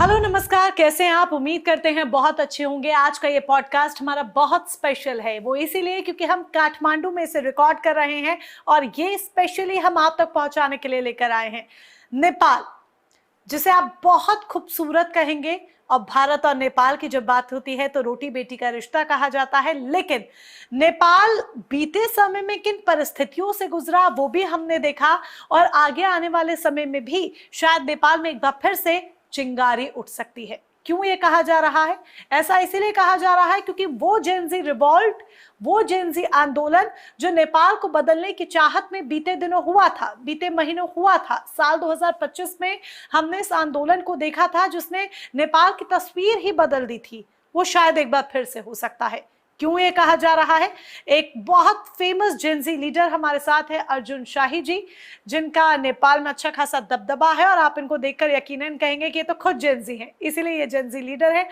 Hello नमस्कार, कैसे हैं आप? उम्मीद करते हैं बहुत अच्छे होंगे। आज का ये पॉडकास्ट हमारा बहुत स्पेशल है, वो इसीलिए क्योंकि हम काठमांडू में इसे रिकॉर्ड कर रहे हैं और ये स्पेशली हम आप तक पहुंचाने के लिए लेकर आए हैं नेपाल, जिसे आप बहुत खूबसूरत कहेंगे। और भारत और नेपाल की जब बात होती है तो रोटी बेटी का रिश्ता कहा जाता है, लेकिन नेपाल बीते समय में किन परिस्थितियों से गुजरा वो भी हमने देखा। और आगे आने वाले समय में भी शायद नेपाल में एक बार फिर से चिंगारी उठ सकती है। क्यों ये कहा जा रहा है? ऐसा इसीलिए कहा जा रहा है क्योंकि वो जेनजी रिवॉल्ट, वो जेनजी आंदोलन जो नेपाल को बदलने की चाहत में बीते दिनों हुआ था, बीते महीनों हुआ था, साल 2025 में हमने इस आंदोलन को देखा था जिसने नेपाल की तस्वीर ही बदल दी थी। वो शायद एक बार फिर से हो सकता है। क्यों ये कहा जा रहा है? एक बहुत फेमस जेनजी लीडर हमारे साथ है, अर्जुन शाही जी, जिनका नेपाल में अच्छा खासा दबदबा है और आप इनको देखकर यकीनन कहेंगे कि ये तो खुद जेनजी हैं, इसीलिए ये जेनजी लीडर है।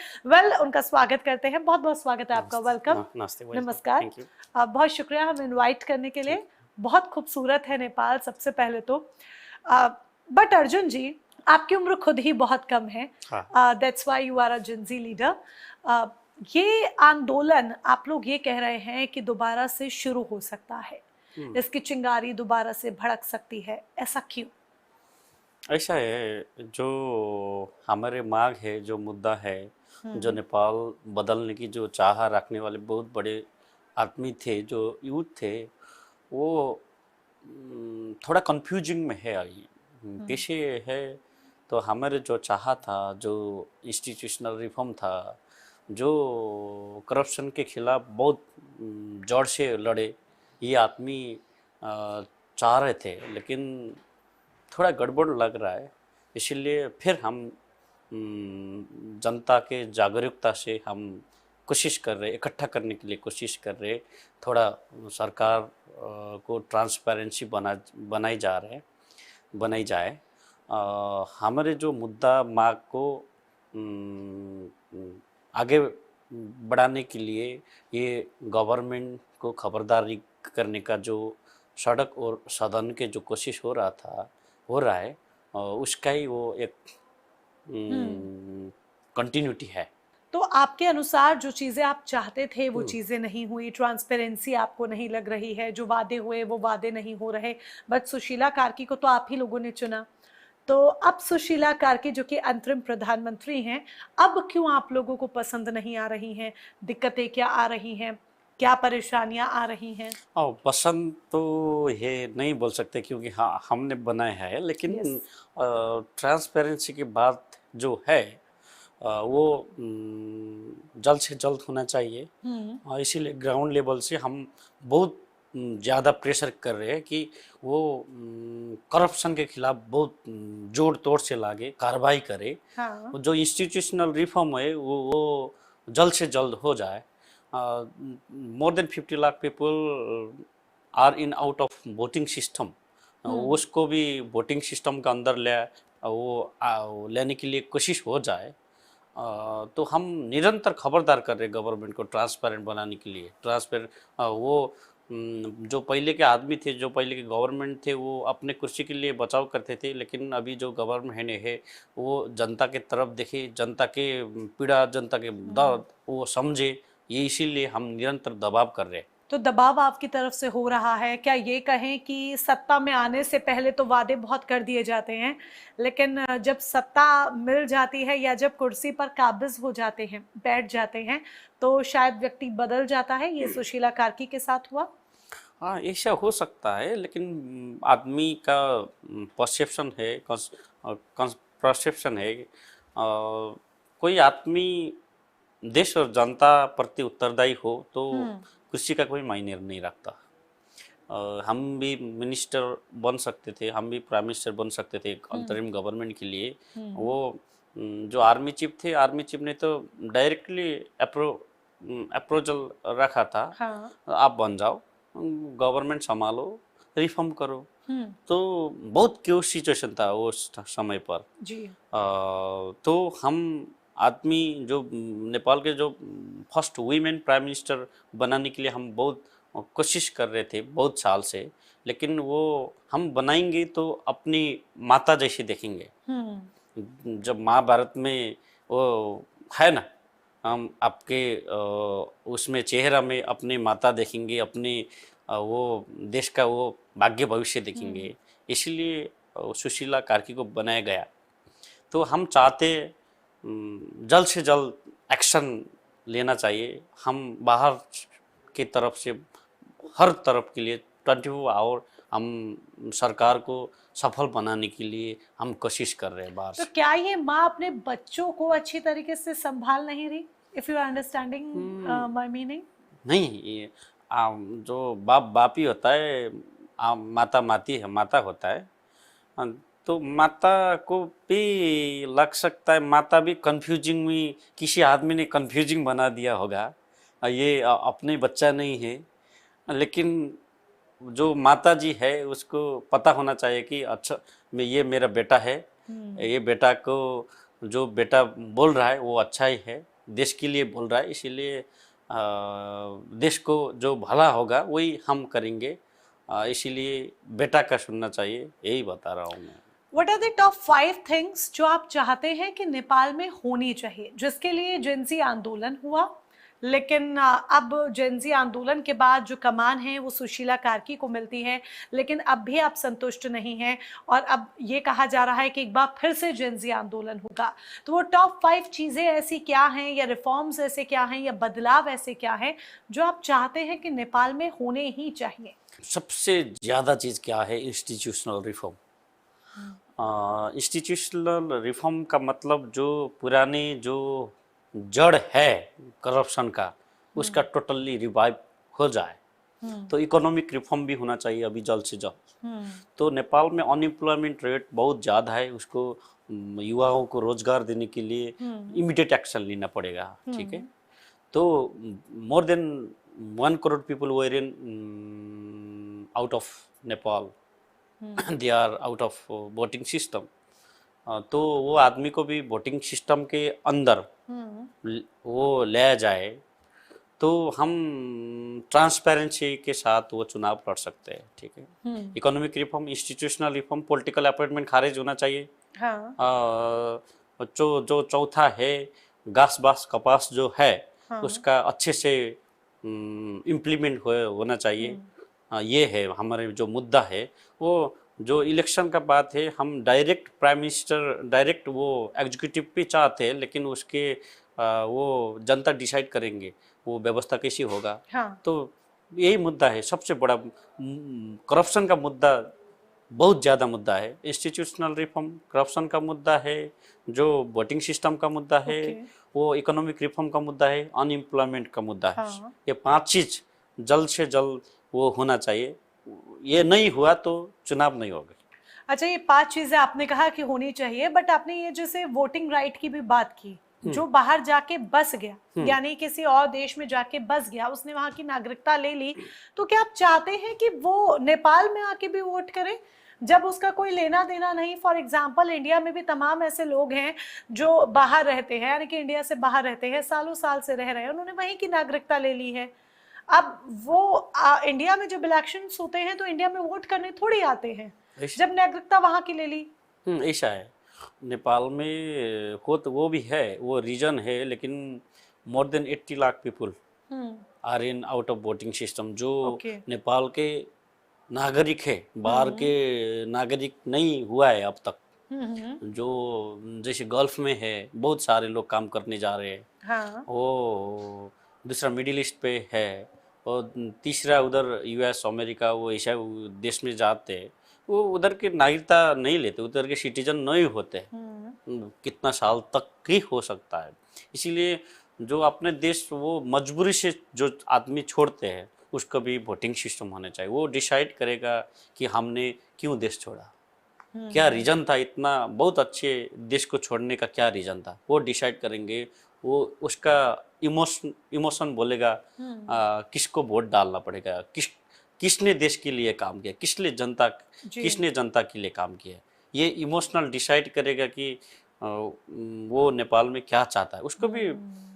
उनका स्वागत करते हैं। बहुत बहुत स्वागत है आपका। वेलकम। नमस्कार। बहुत शुक्रिया हम इनवाइट करने के लिए। बहुत खूबसूरत है नेपाल सबसे पहले तो। बट अर्जुन जी, आपकी उम्र खुद ही बहुत कम है, that's why you are a Gen Z leader. ये आंदोलन आप लोग ये कह रहे हैं कि दोबारा से शुरू हो सकता है, इसकी चिंगारी दोबारा से भड़क सकती है, ऐसा क्यों? ऐसा है, जो हमारे मांग है, जो मुद्दा है, जो नेपाल बदलने की जो चाह रखने वाले बहुत बड़े आदमी थे, जो यूथ थे, वो थोड़ा कंफ्यूजिंग में है अभी। कैसे है? तो हमारे जो चाह था, जो इंस्टीट्यूशनल रिफॉर्म था, जो करप्शन के खिलाफ बहुत जोर से लड़े, ये आदमी चाह रहे थे, लेकिन थोड़ा गड़बड़ लग रहा है। इसीलिए फिर हम जनता के जागरूकता से हम कोशिश कर रहे, इकट्ठा करने के लिए कोशिश कर रहे, थोड़ा सरकार को ट्रांसपेरेंसी बनाई जाए। हमारे जो मुद्दा मांग को आगे बढ़ाने के लिए ये गवर्नमेंट को खबरदारी करने का जो सड़क और सदन के जो कोशिश हो रहा है, उसका ही वो एक कंटिन्यूटी है। तो आपके अनुसार जो चीजें आप चाहते थे वो चीजें नहीं हुई, ट्रांसपेरेंसी आपको नहीं लग रही है, जो वादे हुए वो वादे नहीं हो रहे। बट सुशीला कार्की को तो आप ही लोगों ने चुना, तो अब सुशीला कार्की जो कि अंतरिम प्रधानमंत्री हैं, अब क्यों आप लोगों को पसंद नहीं आ रही हैं? दिक्कतें क्या आ रही हैं? क्या परेशानियां आ रही हैं? पसंद तो ये नहीं बोल सकते, क्योंकि हाँ, हमने बनाया है, लेकिन ट्रांसपेरेंसी की बात जो है वो जल्द से जल्द होना चाहिए। इसीलिए ग्राउंड लेवल से हम बहुत ज़्यादा प्रेशर कर रहे हैं कि वो करप्शन के खिलाफ बहुत जोर तोड़ से लागे, कार्रवाई करे। हाँ। जो इंस्टीट्यूशनल रिफॉर्म है वो जल्द से जल्द हो जाए। More than 50 lakh people are in out of voting system, उसको भी वोटिंग सिस्टम का अंदर वो लेने के लिए कोशिश हो जाए। तो हम निरंतर खबरदार कर रहे हैं गवर्नमेंट को ट्रांसपेरेंट बनाने के लिए। ट्रांसपेरेंट वो जो पहले के आदमी थे, जो पहले के गवर्नमेंट थे, वो अपने कुर्सी के लिए बचाव करते थे, लेकिन अभी जो गवर्नमेंट है वो जनता के तरफ देखे, जनता के पीड़ा, जनता के दर्द वो समझे। ये इसीलिए हम निरंतर दबाव कर रहे हैं। तो दबाव आपकी तरफ से हो रहा है। क्या ये कहें कि सत्ता में आने से पहले तो वादे बहुत कर दिए जाते हैं, लेकिन जब सत्ता मिल जाती है या जब कुर्सी पर काबिज हो जाते हैं, बैठ जाते हैं, तो शायद व्यक्ति बदल जाता है? ये सुशीला कार्की के साथ हुआ। हाँ, ऐसा हो सकता है, लेकिन आदमी का परसेप्शन है, परसेप्शन है। कोई आदमी देश और जनता प्रति उत्तरदायी हो तो किसी का कोई मायने नहीं रखता। हम भी मिनिस्टर बन सकते थे, हम भी प्राइम मिनिस्टर बन सकते थे अंतरिम गवर्नमेंट के लिए। वो जो आर्मी चीफ थे, आर्मी चीफ ने तो डायरेक्टली अप्रोचल रखा था। हाँ। आप बन जाओ, गवर्नमेंट संभालो, रिफॉर्म करो। तो बहुत क्यों सिचुएशन था उस समय पर जी। तो हम आदमी जो नेपाल के जो फर्स्ट वीमेन प्राइम मिनिस्टर बनाने के लिए हम बहुत कोशिश कर रहे थे बहुत साल से, लेकिन वो हम बनाएंगे तो अपनी माता जैसी देखेंगे। जब महाभारत में वो है ना, हम आपके उसमें चेहरा में अपनी माता देखेंगे, अपने वो देश का वो भाग्य भविष्य देखेंगे, इसलिए सुशीला कार्की को बनाया गया। तो हम चाहते जल्द से जल्द एक्शन लेना चाहिए। हम बाहर की तरफ से हर तरफ के लिए 24 आवर हम सरकार को सफल बनाने के लिए हम कोशिश कर रहे हैं बाहर तो से। क्या ये माँ अपने बच्चों को अच्छी तरीके से संभाल नहीं रही? If you are understanding my meaning. नहीं, ये जो बाप ही होता है, माता माती है, माता होता है। तो माता को भी लग सकता है, माता भी कंफ्यूजिंग में, किसी आदमी ने कंफ्यूजिंग बना दिया होगा, ये अपने बच्चा नहीं है। लेकिन जो माता जी है उसको पता होना चाहिए कि अच्छा ये मेरा बेटा है, ये बेटा को जो बेटा बोल रहा है वो अच्छा ही है, देश के लिए बोल रहा है, इसीलिए देश को जो भला होगा वही हम करेंगे, इसीलिए बेटा का सुनना चाहिए, यही बता रहा हूँ मैं। What are the top 5 things जो आप चाहते हैं कि नेपाल में होनी चाहिए, जिसके लिए जेंजी आंदोलन हुआ, लेकिन अब जेंजी आंदोलन के बाद जो कमान है वो सुशीला कार्की को मिलती है, लेकिन अब भी आप संतुष्ट नहीं हैं और अब ये कहा जा रहा है कि एक बार फिर से जेंजी आंदोलन होगा। तो वो टॉप 5 चीज़ें ऐसी क्या हैं, या रिफॉर्म्स ऐसे क्या हैं, या बदलाव ऐसे क्या हैं जो आप चाहते हैं कि नेपाल में होने ही चाहिए? सबसे ज़्यादा चीज़ क्या है? Institutional reform. इंस्टीट्यूशनल रिफॉर्म का मतलब जो पुरानी जो जड़ है करप्शन का, उसका टोटली रिवाइव हो जाए। तो इकोनॉमिक रिफॉर्म भी होना चाहिए अभी जल्द से जल्द। तो नेपाल में अनएम्प्लॉयमेंट रेट बहुत ज़्यादा है, उसको युवाओं को रोजगार देने के लिए इमीडिएट एक्शन लेना पड़ेगा, ठीक है। तो more than 1 crore people were in out of Nepal, they are out of voting system. तो वो आदमी को भी वोटिंग सिस्टम के अंदर वो ले जाए तो हम ट्रांसपेरेंसी के साथ वो चुनाव लड़ सकते हैं, ठीक है। Economic reform, institutional reform, political appointment खारिज होना चाहिए। हाँ। जो चौथा है घास बास कपास जो है, उसका अच्छे से इम्प्लीमेंट होना चाहिए। ये है हमारे जो मुद्दा है। वो जो इलेक्शन का बात है, हम डायरेक्ट प्राइम मिनिस्टर, डायरेक्ट वो एग्जीक्यूटिव पे चाहते हैं, लेकिन उसके वो जनता डिसाइड करेंगे वो व्यवस्था कैसी होगा। हाँ। तो यही मुद्दा है सबसे बड़ा। करप्शन का मुद्दा बहुत ज़्यादा मुद्दा है। इंस्टीट्यूशनल रिफॉर्म करप्शन का मुद्दा है, जो वोटिंग सिस्टम का मुद्दा है, वो इकोनॉमिक रिफॉर्म का मुद्दा है, अनएम्प्लॉयमेंट का मुद्दा है। ये 5 चीज़ जल्द से जल्द वो होना चाहिए। ये नहीं हुआ तो चुनाव नहीं होगा। अच्छा, ये 5 चीजें आपने कहा कि होनी चाहिए, बट आपने ये जैसे वोटिंग राइट की भी बात की, जो बाहर जाके बस गया, यानी किसी और देश में जाके बस गया, उसने वहां की नागरिकता ले ली, तो क्या आप चाहते हैं कि वो नेपाल में आके भी वोट करे जब उसका कोई लेना देना नहीं? फॉर एग्जाम्पल, इंडिया में भी तमाम ऐसे लोग हैं जो बाहर रहते हैं, यानी कि इंडिया से बाहर रहते हैं, सालों साल से रह रहे हैं, उन्होंने वहीं की नागरिकता ले ली है। अब वो इंडिया में जब इलेक्शंस होते हैं तो इंडिया में वोट करने थोड़ी आते हैं, जब नागरिकता वहां की ले ली। ऐसा है नेपाल में हो, तो वो भी है, वो रीजन है, लेकिन more than 80 lakh people are in out of voting system, जो नेपाल के नागरिक है, बाहर के नागरिक नहीं हुआ है अब तक। जो जैसे गल्फ में है, बहुत सारे लोग काम करने जा रहे हैं। हाँ। वो दूसरा मिडिल ईस्ट पे है, और तीसरा उधर यूएस अमेरिका, वो ऐसा देश में जाते हैं, वो उधर के नागरिकता नहीं लेते, उधर के सिटीजन नहीं होते, कितना साल तक ही हो सकता है। इसीलिए जो अपने देश वो मजबूरी से जो आदमी छोड़ते हैं, उसका भी वोटिंग सिस्टम होना चाहिए। वो डिसाइड करेगा कि हमने क्यों देश छोड़ा, क्या रीजन था, इतना बहुत अच्छे देश को छोड़ने का क्या रीजन था, वो डिसाइड करेंगे। वो उसका इमोशन बोलेगा किसको वोट डालना पड़ेगा, किसने देश के लिए काम किया, किसने जनता के लिए काम किया। ये इमोशनल डिसाइड करेगा कि वो नेपाल में क्या चाहता है। उसको भी,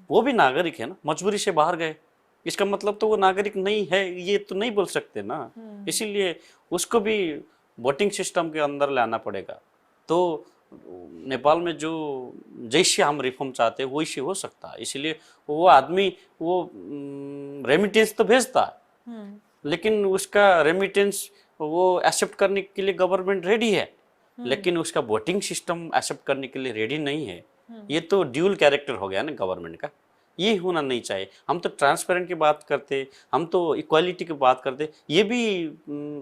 वो भी नागरिक है ना, मजबूरी से बाहर गए, इसका मतलब तो वो नागरिक नहीं है, ये तो नहीं बोल सकते ना। इसीलिए उसको भी वोटिंग सिस्टम के अंदर लाना पड़ेगा। तो नेपाल में जो जैसे हम रिफॉर्म चाहते हैं वैसे हो सकता है। इसलिए वो आदमी वो रेमिटेंस तो भेजता है, लेकिन उसका रेमिटेंस वो एक्सेप्ट करने के लिए गवर्नमेंट रेडी है, लेकिन उसका वोटिंग सिस्टम एक्सेप्ट करने के लिए रेडी नहीं है। ये तो ड्यूल कैरेक्टर हो गया ना गवर्नमेंट का, ये होना नहीं चाहिए। हम तो ट्रांसपेरेंट की बात करते, हम तो इक्वालिटी की बात करते, ये भी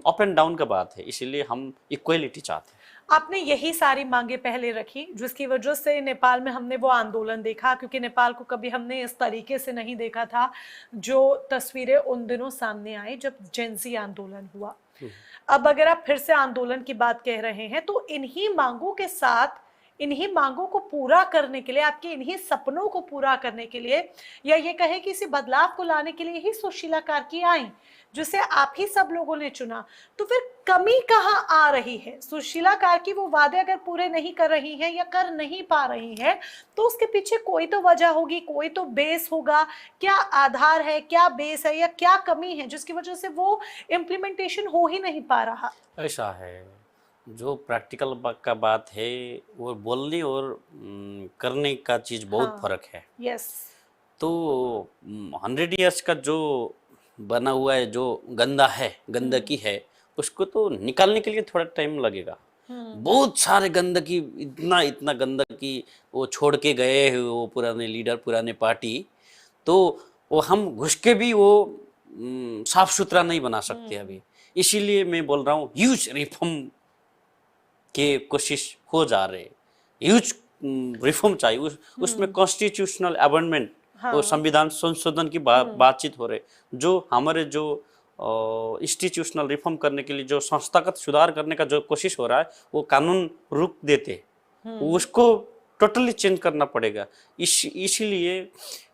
अप एंड डाउन का बात है, इसीलिए हम इक्वालिटी चाहते हैं। आपने यही सारी मांगे पहले रखी, जिसकी वजह से नेपाल में हमने वो आंदोलन देखा, क्योंकि नेपाल को कभी हमने इस तरीके से नहीं देखा था जो तस्वीरें उन दिनों सामने आई जब जेंजी आंदोलन हुआ। अब अगर आप फिर से आंदोलन की बात कह रहे हैं तो इन्हीं मांगों के साथ, इन्हीं मांगों को पूरा करने के लिए, आपके इन्हीं सपनों को पूरा करने के लिए, या ये कहे कि इसी बदलाव को लाने के लिए ही सुशीला कार्की आई, जिसे आप ही सब लोगों ने चुना। तो फिर कमी कहाँ आ रही है? सुशीला कार्की वो वादे अगर पूरे नहीं कर रही हैं या कर नहीं पा रही हैं, तो उसके पीछे कोई तो वजह होगी, कोई तो बेस होगा। क्या आधार है, क्या बेस है, या क्या कमी है जिसकी वजह से वो इम्प्लीमेंटेशन हो ही नहीं पा रहा? ऐसा है, जो प्रैक्टिकल का बात है वो बोलने और करने का चीज़ बहुत फर्क है। यस। तो 100 इयर्स का जो बना हुआ है, जो गंदा है, गंदगी है, उसको तो निकालने के लिए थोड़ा टाइम लगेगा। बहुत सारे गंदगी, इतना इतना गंदगी वो छोड़ के गए हैं वो पुराने लीडर, पुराने पार्टी, तो वो हम घुस के भी वो साफ सुथरा नहीं बना सकते अभी। इसीलिए मैं बोल रहा हूँ ह्यूज रिफॉर्म के कोशिश हो जा रहे, ह्यूज रिफॉर्म चाहिए। उसमें कॉन्स्टिट्यूशनल अमेंडमेंट और संविधान संशोधन की बातचीत हो रही, जो हमारे जो इंस्टीट्यूशनल रिफॉर्म करने के लिए जो संस्थागत सुधार करने का जो कोशिश हो रहा है, वो कानून रुक देते, उसको टोटली चेंज करना पड़ेगा। इसीलिए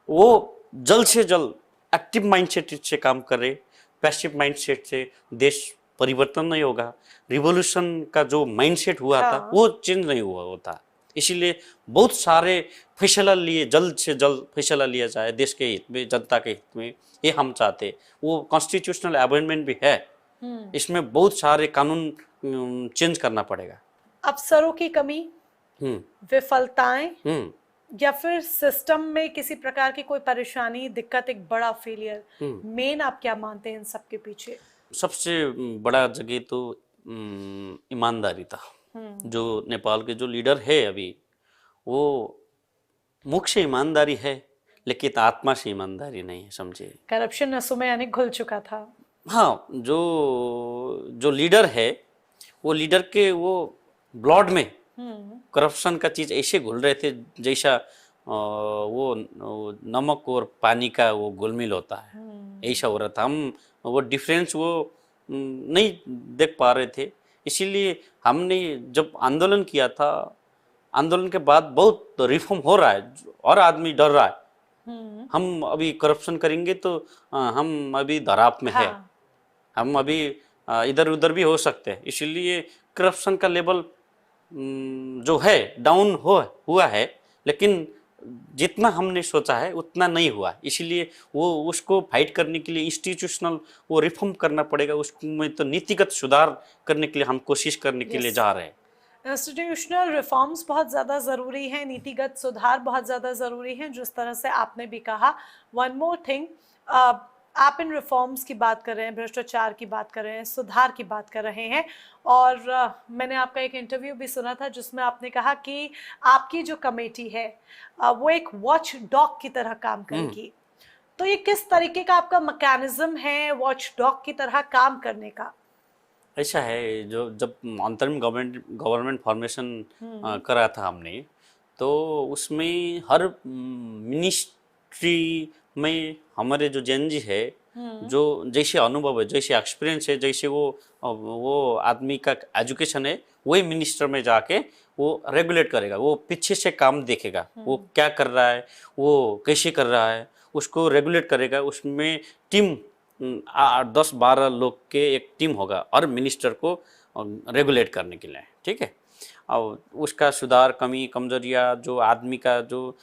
वो जल्द से जल्द एक्टिव माइंडसेट से काम करे, पैसिव माइंडसेट से देश परिवर्तन नहीं होगा। रिवॉल्यूशन का जो माइंडसेट हुआ था वो चेंज नहीं हुआ होता। इसीलिए बहुत सारे फैसला लिए, जल्द से जल्द फैसला लिया जाए देश के हित में, जनता के हित में, ये हम चाहते। वो कॉन्स्टिट्यूशनल अमेंडमेंट भी है, इसमें बहुत सारे कानून चेंज करना पड़ेगा। अफसरों की कमी, विफलताएं, या फिर सिस्टम में किसी प्रकार की कोई परेशानी, दिक्कत, एक बड़ा फेलियर, मेन आप क्या मानते हैं इन सब के पीछे? सबसे बड़ा जगह तो ईमानदारी था। जो नेपाल के जो लीडर है अभी, वो मुख से ईमानदारी है लेकिन आत्मा से ईमानदारी नहीं है, समझे। करप्शन नसों में यानी घुल चुका था। हाँ, जो लीडर है वो लीडर के वो ब्लड में करप्शन का चीज ऐसे घुल रहे थे जैसा वो नमक और पानी का वो घुलमिल होता है, ऐसा हो रहा था। हम वो डिफरेंस वो नहीं देख पा रहे थे। इसीलिए हमने जब आंदोलन किया था, आंदोलन के बाद बहुत रिफॉर्म हो रहा है और आदमी डर रहा है। हम अभी करप्शन करेंगे तो हम अभी धराप में है, हम अभी इधर उधर भी हो सकते हैं। इसलिए करप्शन का लेवल जो है डाउन हुआ है, लेकिन जितना हमने सोचा है उतना नहीं हुआ। इसलिए वो उसको फाइट करने के लिए इंस्टीट्यूशनल वो रिफॉर्म करना पड़ेगा, उसमें तो नीतिगत सुधार करने के लिए हम कोशिश करने के लिए जा रहे हैं। इंस्टीट्यूशनल रिफॉर्म्स बहुत ज़्यादा ज़रूरी हैं, नीतिगत सुधार बहुत ज़्यादा ज़रूरी हैं, जिस तरह से आपने भी कहा। वन मोर थिंग, आप इन रिफॉर्म्स की बात कर रहे हैं, भ्रष्टाचार की बात कर रहे हैं, सुधार की बात कर रहे हैं, और मैंने आपका एक इंटरव्यू भी सुना था जिसमें आपने कहा कि आपकी जो कमेटी है वो एक वॉच डॉग की तरह काम करेगी। तो ये किस तरीके का आपका मैकेनिज्म है वॉच डॉग की तरह काम करने का? ऐसा है, जो जब अंतरिम गवर्नमेंट फॉर्मेशन करा था हमने, तो उसमें हर मिनिस्ट्री में हमारे जो जेएनजी है, जो जैसे अनुभव है, जैसे एक्सपीरियंस है, जैसे वो आदमी का एजुकेशन है, वही मिनिस्टर में जाके वो रेगुलेट करेगा, वो पीछे से काम देखेगा, वो क्या कर रहा है, वो कैसे कर रहा है, उसको रेगुलेट करेगा। उसमें टीम 10-12 लोग के एक टीम होगा और मिनिस्टर को रेगुलेट करने के लिए, ठीक है। और उसका सुधार, कमी, कमजोरियाँ, जो आदमी का जो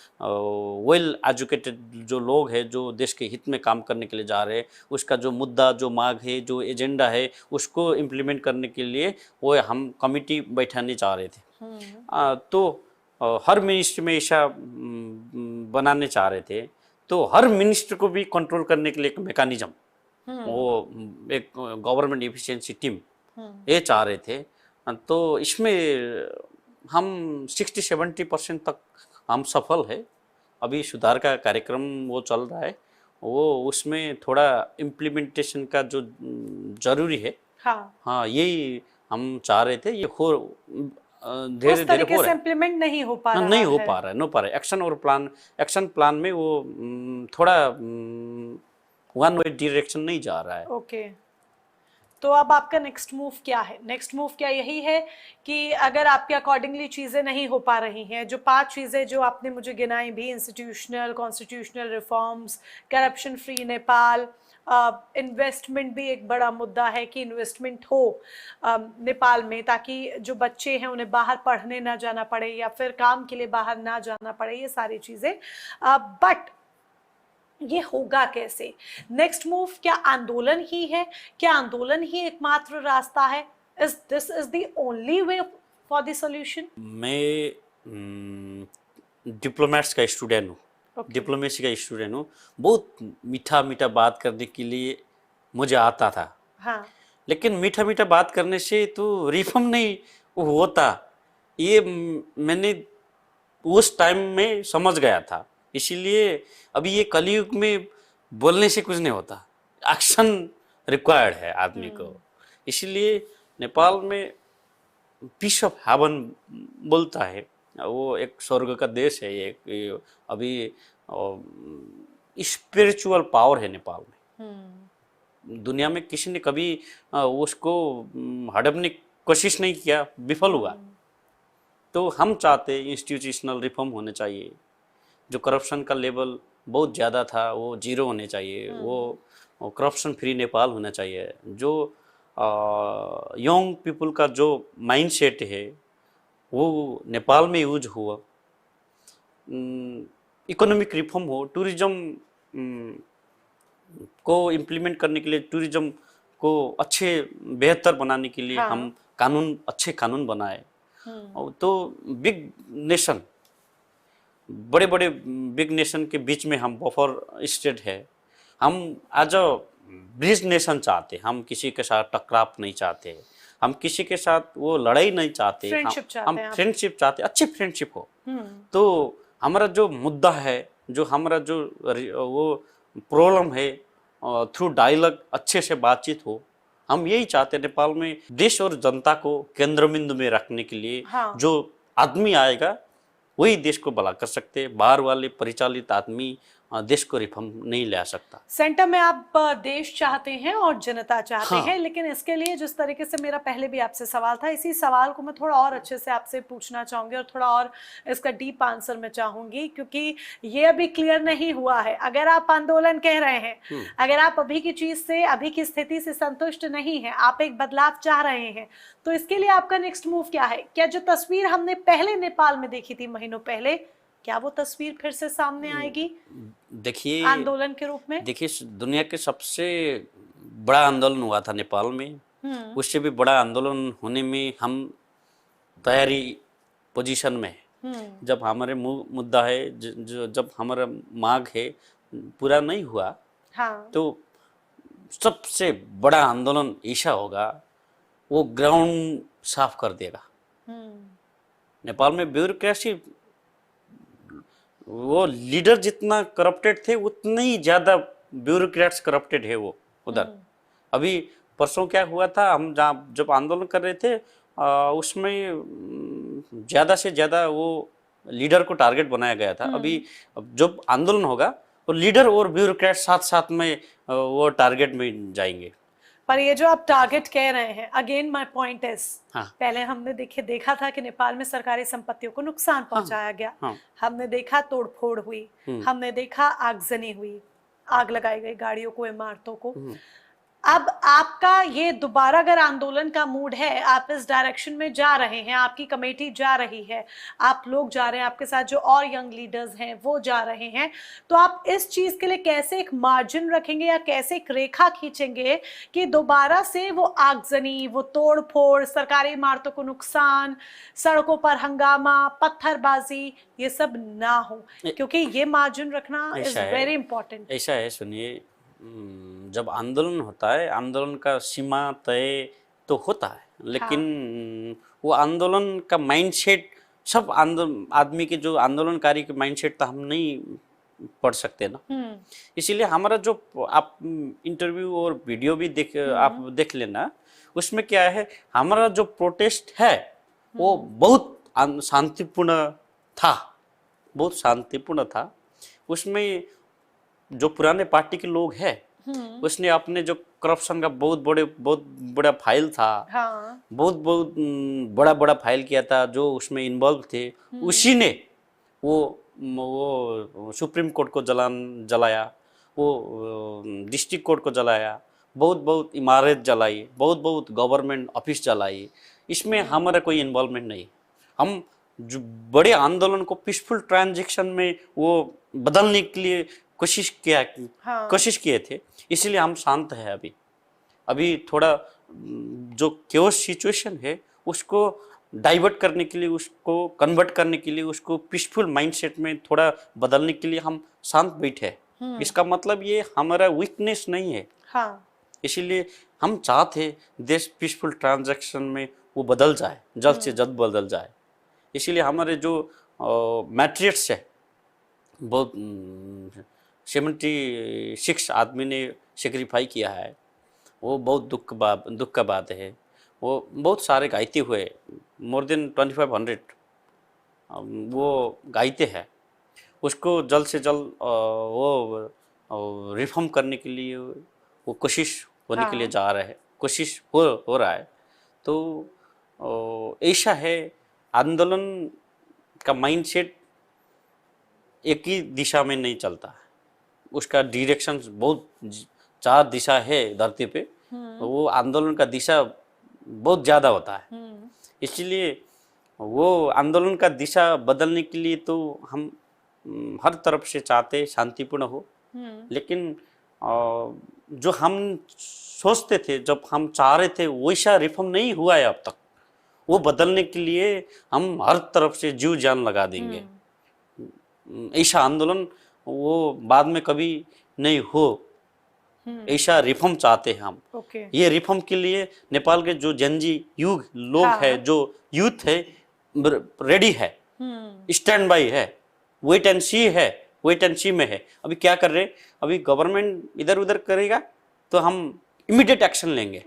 वेल एजुकेटेड जो लोग हैं, जो देश के हित में काम करने के लिए जा रहे हैं, उसका जो मुद्दा, जो मांग है, जो एजेंडा है, उसको इम्प्लीमेंट करने के लिए वो हम कमिटी बैठाने जा रहे थे। तो हर मिनिस्ट्री में ऐसा बनाने चाह रहे थे। तो हर मिनिस्टर को भी कंट्रोल करने के लिए एक मैकेनिज्म, वो एक गवर्नमेंट एफिशिएंसी टीम ये चाह रहे थे। तो इसमें हम 60-70% तक हम सफल है। अभी सुधार का कार्यक्रम वो चल रहा है, वो उसमें थोड़ा इम्प्लीमेंटेशन का जो जरूरी है। हाँ यही हम चाह रहे थे, ये हो धीरे धीरे हो रहा है। इम्प्लीमेंट नहीं हो पा रहा नहीं हो पा रहा है। एक्शन प्लान में वो थोड़ा वन वे डायरेक्शन नहीं जा रहा है। ओके, तो अब आपका नेक्स्ट मूव क्या है? नेक्स्ट मूव क्या यही है कि अगर आपके अकॉर्डिंगली चीजें नहीं हो पा रही हैं, जो 5 चीजें जो आपने मुझे गिनाई भी, institutional constitutional reforms, corruption free Nepal, investment भी एक बड़ा मुद्दा है कि इन्वेस्टमेंट हो नेपाल में, ताकि जो बच्चे हैं उन्हें बाहर पढ़ने ना जाना पड़े या फिर काम के लिए बाहर ना जाना पड़े, ये सारी चीजें। बट ये होगा कैसे? नेक्स्ट मूव क्या आंदोलन ही है? क्या आंदोलन ही एकमात्र रास्ता है? Is this is the only way for the solution? मैं डिप्लोमेट्स का स्टूडेंट हूँ, डिप्लोमेसी का स्टूडेंट हूँ। बहुत मीठा मीठा बात करने के लिए मुझे आता था। हाँ, लेकिन मीठा मीठा बात करने से तो रिफॉर्म नहीं होता, ये मैंने उस टाइम में समझ गया था। इसीलिए अभी ये कलयुग में बोलने से कुछ नहीं होता, एक्शन रिक्वायर्ड है आदमी को। इसीलिए नेपाल में पीस ऑफ हेवन बोलता है, वो एक स्वर्ग का देश है। ये अभी स्पिरिचुअल पावर है नेपाल में। दुनिया में किसी ने कभी उसको हड़पने की कोशिश नहीं किया, विफल हुआ। तो हम चाहते इंस्टीट्यूशनल रिफॉर्म होने चाहिए। जो करप्शन का लेवल बहुत ज़्यादा था वो जीरो होने चाहिए, वो करप्शन फ्री नेपाल होना चाहिए। जो यंग पीपल का जो माइंड सेट है वो नेपाल में यूज हुआ। इकोनॉमिक रिफॉर्म हो, टूरिज्म को इम्प्लीमेंट करने के लिए, टूरिज्म को अच्छे बेहतर बनाने के लिए हम अच्छे कानून बनाए। तो बिग नेशन, बड़े बड़े बिग नेशन के बीच में हम बफर स्टेट है। हम एज अ ब्रिज नेशन चाहते, हम किसी के साथ टकराव नहीं चाहते, हम किसी के साथ वो लड़ाई नहीं चाहते, हम फ्रेंडशिप चाहते, अच्छी फ्रेंडशिप हो। तो हमारा जो मुद्दा है, जो हमारा जो वो प्रॉब्लम है, थ्रू डायलॉग अच्छे से बातचीत हो। हम यही चाहते हैं नेपाल में देश और जनता को केंद्र बिंदु में रखने के लिए। जो आदमी आएगा वही देश को भला कर सकते, बाहर वाले परिचालित आदमी देश को रिफॉर्म नहीं ला सकता। सेंटर में आप देश चाहते हैं और जनता चाहते हैं, लेकिन इसके लिए जिस तरीके से मेरा पहले भी आपसे सवाल था, इसी सवाल को मैं थोड़ा और अच्छे से आपसे पूछना चाहूंगी और थोड़ा और इसका डीप आंसर मैं चाहूंगी, क्योंकि ये अभी क्लियर नहीं हुआ है। अगर आप आंदोलन कह रहे हैं, अगर आप अभी की चीज से, अभी की स्थिति से संतुष्ट नहीं है, आप एक बदलाव चाह रहे हैं, तो इसके लिए आपका नेक्स्ट मूव क्या है? क्या जो तस्वीर हमने पहले नेपाल में देखी थी महीनों पहले, क्या वो तस्वीर फिर से सामने आएगी? देखिए, आंदोलन के रूप में देखिए, दुनिया के सबसे बड़ा आंदोलन हुआ था नेपाल में। उससे भी बड़ा आंदोलन होने में हम तैयारी पोजीशन में है। जब हमारे मुद्दा है, जब हमारा मांग है पूरा नहीं हुआ, तो सबसे बड़ा आंदोलन ऐसा होगा, वो ग्राउंड साफ कर देगा। नेपाल में ब्यूरोक्रेसी, वो लीडर जितना करप्टेड थे उतने ही ज्यादा ब्यूरोक्रेट्स करप्टेड है वो उधर। अभी परसों क्या हुआ था, हम जब आंदोलन कर रहे थे, उसमें ज्यादा से ज्यादा वो लीडर को टारगेट बनाया गया था। अभी जब आंदोलन होगा तो लीडर और ब्यूरोक्रेट साथ साथ में वो टारगेट में जाएंगे। पर ये जो आप टारगेट कह रहे हैं, अगेन माय पॉइंट इज, पहले हमने देखा था कि नेपाल में सरकारी संपत्तियों को नुकसान पहुंचाया गया। हमने देखा तोड़फोड़ हुई, हमने देखा आगजनी हुई, आग लगाई गई गाड़ियों को, इमारतों को। अब आपका ये दोबारा अगर आंदोलन का मूड है, आप इस डायरेक्शन में जा रहे हैं, आपकी कमेटी जा रही है, आप लोग जा रहे हैं, आपके साथ जो और यंग लीडर्स हैं वो जा रहे हैं, तो आप इस चीज के लिए कैसे एक मार्जिन रखेंगे या कैसे एक रेखा खींचेंगे कि दोबारा से वो आगजनी, वो तोड़ फोड़, सरकारी इमारतों को नुकसान, सड़कों पर हंगामा, पत्थरबाजी, ये सब ना हो, क्योंकि ये मार्जिन रखना इज ऐसा है वेरी इंपॉर्टेंट। ऐसा है, सुनिए, जब आंदोलन होता है, आंदोलन का सीमा तय तो होता है, लेकिन वो आंदोलन का माइंडसेट, सब आदमी के जो आंदोलनकारी के माइंडसेट तो हम नहीं पढ़ सकते ना। इसीलिए हमारा जो आप इंटरव्यू और वीडियो भी आप देख लेना, उसमें क्या है, हमारा जो प्रोटेस्ट है वो बहुत शांतिपूर्ण था, बहुत शांतिपूर्ण था। उसमें जो पुराने पार्टी के लोग हैं, उसने अपने जो करप्शन का बहुत बड़ा फाइल था, हाँ। बहुत बड़ा बड़ा फाइल किया था, जो उसमें इन्वॉल्व थे, उसी ने वो सुप्रीम कोर्ट को जलाया, वो डिस्ट्रिक्ट कोर्ट को जलाया, बहुत इमारत जलाई, बहुत गवर्नमेंट ऑफिस जलाई। इसमें हमारा कोई इन्वॉल्वमेंट नहीं। हम जो बड़े आंदोलन को पीसफुल ट्रांजेक्शन में वो बदलने के लिए कोशिश किए थे, इसलिए हम शांत है। अभी थोड़ा जो केओस सिचुएशन है उसको डाइवर्ट करने के लिए, उसको कन्वर्ट करने के लिए, उसको पीसफुल माइंडसेट में थोड़ा बदलने के लिए हम शांत बैठे हैं। इसका मतलब ये हमारा वीकनेस नहीं है। हाँ। इसीलिए हम चाहते देश पीसफुल ट्रांजैक्शन में वो बदल जाए, जल्द से जल्द बदल जाए। इसीलिए हमारे जो मैट्रियट्स है, बहुत 76 आदमी ने सेक्रीफाई किया है, वो बहुत दुख का बात है। वो बहुत सारे घायते हुए, मोर देन 2500 वो घायते हैं। उसको जल्द से जल्द वो रिफॉर्म करने के लिए वो कोशिश होने के लिए जा रहा है, कोशिश हो रहा है। तो ऐसा है, आंदोलन का माइंडसेट एक ही दिशा में नहीं चलता है, उसका डायरेक्शन बहुत 4 दिशा है धरती पे, वो आंदोलन का दिशा बहुत ज़्यादा होता है। इसलिए वो आंदोलन का दिशा बदलने के लिए तो हम हर तरफ से चाहते शांतिपूर्ण हो, लेकिन जो हम सोचते थे, जब हम चाह रहे थे, वैसा रिफॉर्म नहीं हुआ है अब तक। वो बदलने के लिए हम हर तरफ से जीव जान लगा देंगे। ऐसा आंदोलन वो बाद में कभी नहीं हो, ऐसा रिफॉर्म चाहते हैं हम। ये रिफॉर्म के लिए नेपाल के जो जनजी युग लोग है, जो यूथ है, रेडी है, स्टैंड बाई है, वेट एंड सी में है। अभी क्या कर रहे, अभी गवर्नमेंट इधर उधर करेगा तो हम इमीडिएट एक्शन लेंगे।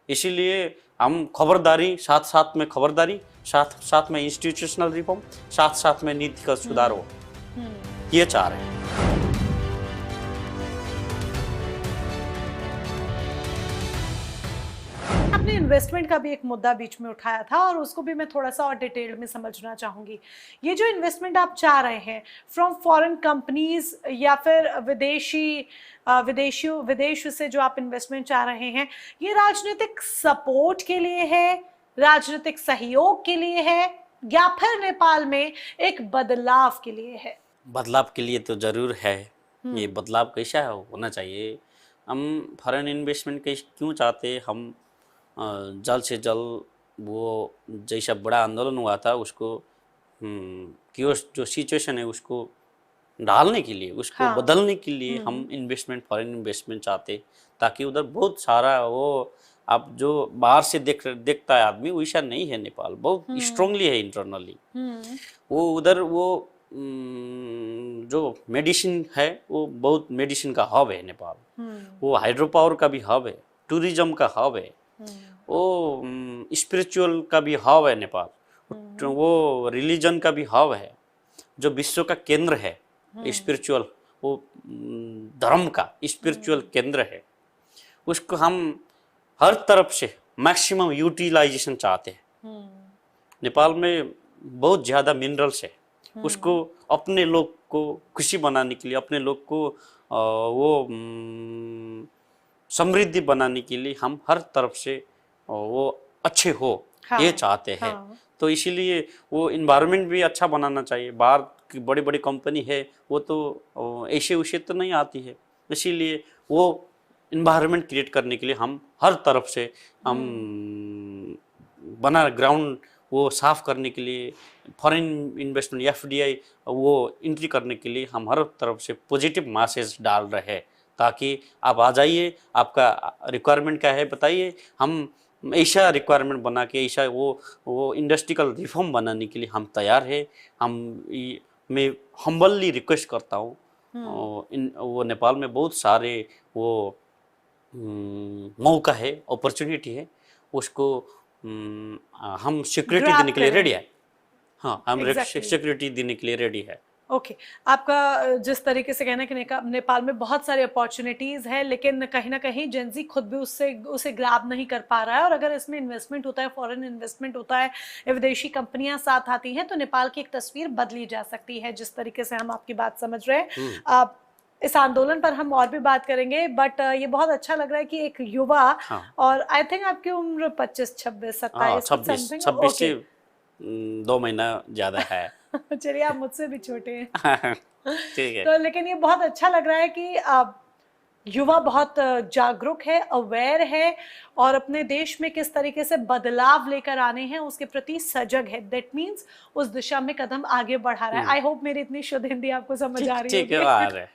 इसीलिए हम खबरदारी, साथ में खबरदारी, साथ में इंस्टीट्यूशनल रिफॉर्म, साथ में नीतिगत सुधार हो, ये चाह रहे हैं। आपने इन्वेस्टमेंट का भी एक मुद्दा बीच में उठाया था और उसको भी मैं थोड़ा सा और डिटेल में समझना चाहूंगी। ये जो इन्वेस्टमेंट आप चाह रहे हैं फ्रॉम फॉरेन कंपनीज या फिर विदेश से जो आप इन्वेस्टमेंट चाह रहे हैं, ये राजनीतिक सपोर्ट के लिए है, राजनीतिक सहयोग के लिए है, या फिर नेपाल में एक बदलाव के लिए है? बदलाव के लिए तो जरूर है। ये बदलाव कैसा होना चाहिए, हम फॉरेन इन्वेस्टमेंट क्यों चाहते, हम जल्द से जल्द वो जैसा बड़ा आंदोलन हुआ था उसको जो सिचुएशन है उसको ढालने के लिए, उसको बदलने के लिए हम फॉरेन इन्वेस्टमेंट चाहते, ताकि उधर बहुत सारा वो, आप जो बाहर से देखता है आदमी, वैसा नहीं है। नेपाल बहुत स्ट्रांगली है इंटरनली। वो उधर वो जो मेडिसिन है, वो बहुत मेडिसिन का हब है नेपाल। वो हाइड्रो पावर का भी हब है, टूरिज्म का हब है, वो स्पिरिचुअल का भी हब है नेपाल, वो रिलीजन का भी हब है, जो विश्व का केंद्र है स्पिरिचुअल, वो धर्म का स्पिरिचुअल केंद्र है। उसको हम हर तरफ से मैक्सिमम यूटिलाइजेशन चाहते हैं। नेपाल में बहुत ज़्यादा मिनरल्स है, उसको अपने लोग को खुशी बनाने के लिए, अपने लोग को वो समृद्धि बनाने के लिए हम हर तरफ से वो अच्छे हो, हाँ, ये चाहते हैं। हाँ, तो इसीलिए वो इन्वायरमेंट भी अच्छा बनाना चाहिए। बाहर की बड़ी बड़ी कंपनी है वो तो ऐसे उसे तो नहीं आती है, इसीलिए वो इन्वायरमेंट क्रिएट करने के लिए हम हर तरफ से हम बना ग्राउंड वो साफ करने के लिए, फॉरेन इन्वेस्टमेंट एफडीआई वो एंट्री करने के लिए हम हर तरफ से पॉजिटिव मैसेज डाल रहे हैं, ताकि आप आ जाइए, आपका रिक्वायरमेंट क्या है बताइए, हम ऐसा रिक्वायरमेंट बना के ऐसा वो इंडस्ट्रियल रिफॉर्म बनाने के लिए हम तैयार है। मैं हम्बली रिक्वेस्ट करता हूँ, वो नेपाल में बहुत सारे वो मौका है, अपॉर्चुनिटी है, उसको हम सिक्योरिटी ग्रैब देने के लिए करें। रेडी है। हाँ, हम एग्जैक्टली। सिक्योरिटी देने के लिए रेडी है। ओके, आपका जिस तरीके से कहना है कि नेपाल में बहुत सारे अपॉर्चुनिटीज है, लेकिन कहीं ना कहीं जेंजी खुद भी उससे उसे ग्रैब नहीं कर पा रहा है, और अगर इसमें इन्वेस्टमेंट होता है, फॉरेन इन्वेस्टमेंट होता है, विदेशी कंपनियां साथ आती हैं, तो नेपाल की एक तस्वीर बदली जा सकती है, जिस तरीके से हम आपकी बात समझ रहे हैं। आप इस आंदोलन पर हम और भी बात करेंगे, बट ये बहुत अच्छा लग रहा है कि एक युवा, हाँ, और आई थिंक आपकी उम्र 25, 26, 27 कुछ 26 समथिंग। 26 से 2 महीना ज़्यादा है। चलिए, आप मुझसे भी छोटे हैं। ठीक है। तो लेकिन ये बहुत अच्छा लग रहा है कि युवा बहुत जागरूक है, अवेयर है, और अपने देश में किस तरीके से बदलाव लेकर आने हैं उसके प्रति सजग है। दैट मीन्स उस दिशा में कदम आगे बढ़ा रहा है। आई होप मेरी इतनी शुद्ध हिंदी आपको समझ आ रही ठीक है, होगी। आ रहा है।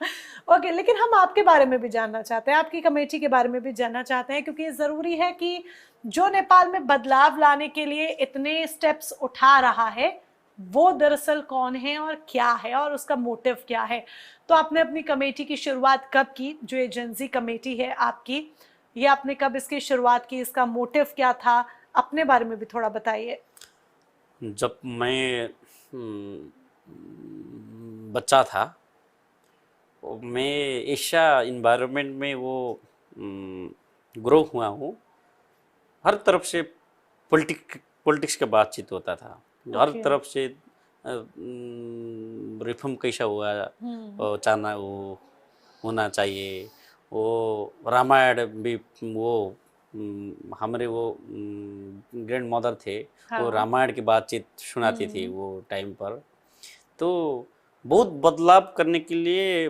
ओके, लेकिन हम आपके बारे में भी जानना चाहते हैं, आपकी कमेटी के बारे में भी जानना चाहते हैं, क्योंकि ये जरूरी है कि जो नेपाल में बदलाव लाने के लिए इतने स्टेप्स उठा रहा है, वो दरअसल कौन है और क्या है, और उसका मोटिव क्या है। तो आपने अपनी कमेटी की शुरुआत कब की, जो ये जेंजी कमेटी है आपकी, ये आपने कब इसकी शुरुआत की, इसका मोटिव क्या था, अपने बारे में भी थोड़ा बताइए। जब मैं बच्चा था, मैं ऐसा इन्वायरमेंट में वो ग्रो हुआ हूँ, हर तरफ से पॉलिटिक्स का बातचीत होता था। हर Okay. तरफ से रिफॉर्म कैसा हुआ, चाहना वो होना चाहिए। वो रामायण भी वो हमारे वो ग्रैंड मदर थे, वो हाँ। रामायण की बातचीत सुनाती थी वो टाइम पर। तो बहुत बदलाव करने के लिए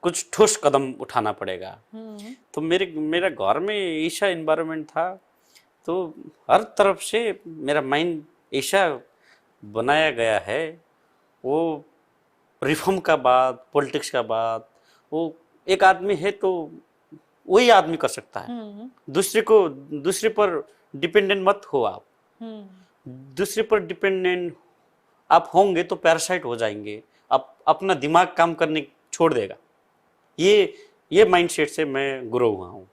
कुछ ठोस कदम उठाना पड़ेगा। तो मेरा घर में ऐसा इन्वायरमेंट था, तो हर तरफ से मेरा माइंड ऐसा बनाया गया है, वो रिफॉर्म का बात, पॉलिटिक्स का बात, वो एक आदमी है तो वही आदमी कर सकता है। दूसरे पर डिपेंडेंट मत हो आप। दूसरे पर डिपेंडेंट आप होंगे तो पैरासाइट हो जाएंगे, आप अपना दिमाग काम करने छोड़ देगा। ये माइंडसेट से मैं ग्रो हुआ हूँ।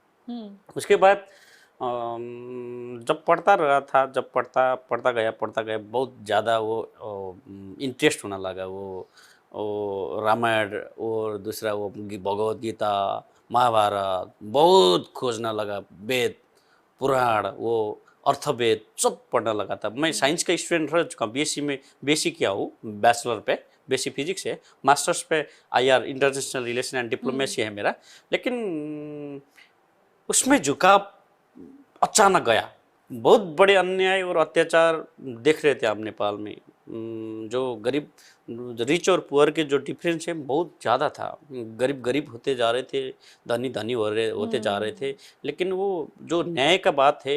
उसके बाद जब पढ़ता रहा था, जब पढ़ता गया बहुत ज़्यादा वो इंटरेस्ट होने लगा। वो रामायण और दूसरा वो भगवत गीता, महाभारत बहुत खोजना लगा, वेद पुराण, वो अर्थवेद सब पढ़ने लगा था। मैं साइंस का स्टूडेंट रह चुका हूँ, बीएससी किया हूँ, बैचलर पे बेसिक फिजिक्स है, मास्टर्स पे IR international relation and diplomacy है मेरा। लेकिन उसमें झुकाव अचानक गया। बहुत बड़े अन्याय और अत्याचार देख रहे थे आप नेपाल में। जो गरीब, रिच और पुअर के जो डिफरेंस है बहुत ज़्यादा था। गरीब होते जा रहे थे, धनी होते जा रहे थे। लेकिन वो जो न्याय का बात है